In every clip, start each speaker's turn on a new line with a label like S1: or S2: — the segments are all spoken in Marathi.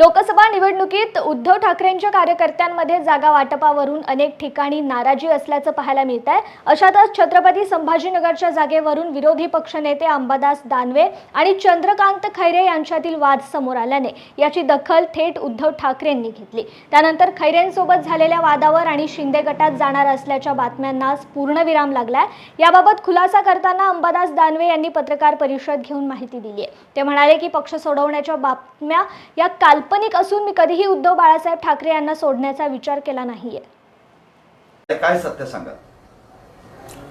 S1: लोकसभा निवडणुकीत उद्धव ठाकरेंच्या कार्यकर्त्यांमध्ये जागा वाटपावरून अनेक ठिकाणी नाराजी असल्याचं पाहायला मिळत आहे। अशातच छत्रपती संभाजीनगरच्या जागेवरून विरोधी पक्षनेते अंबादास दानवे आणि चंद्रकांत खैरे यांच्यातील वाद समोर आल्याने याची दखल थेट उद्धव ठाकरेंनी घेतली। त्यानंतर खैरेंसोबत झालेल्या वादावर आणि शिंदे गटात जाणार असल्याच्या बातम्यांना पूर्णविराम लागलाय। याबाबत खुलासा करताना अंबादास दानवे यांनी पत्रकार परिषद घेऊन माहिती दिली आहे। ते म्हणाले की पक्ष सोडवण्याच्या बातम्या या काल्पनिक असून मी कधीही उद्धव बाळासाहेब ठाकरे यांना सोडण्याचा विचार केला नाहीये।
S2: काय सत्य सांगा?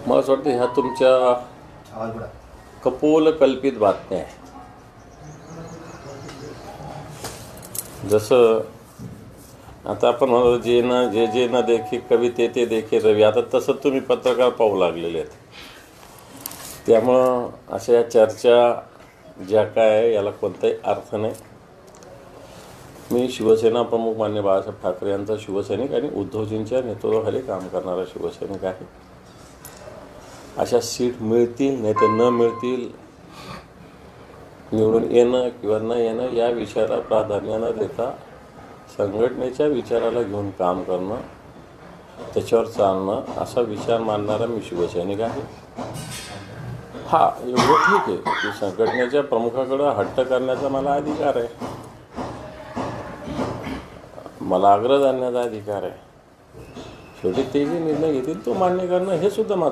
S3: मला असं वाटतं ह्या तुमच्या कपोल कल्पित बातम्या आहे। जसं आता आपण म्हणतो जे ना देखे कवी ते देखे रवी, आता तसं तुम्ही पत्रकार पाहू लागलेले आहेत। त्यामुळं अशा या चर्चा ज्या काय आहे याला कोणताही अर्थ नाही। मी शिवसेना प्रमुख मान्य बाळासाहेब ठाकरे यांचा शिवसैनिक आणि उद्धवजींच्या नेतृत्वाखाली काम करणारा शिवसैनिक आहे। अशा सीट मिळतील नाही तर न मिळतील, निवडून येणं किंवा न येणं या विचाराला प्राधान्य न देता संघटनेच्या विचाराला घेऊन काम करणं, त्याच्यावर चालणं असा विचार मानणारा मी शिवसैनिक आहे। हा, एवढं ठीक आहे की संघटनेच्या प्रमुखाकडं हट्ट करण्याचा मला अधिकार आहे, मला आग्रह धरण्याचा अधिकार आहे। शेवटी ते जे निर्णय घेतील तो मान्य करणं हे सुद्धा माझं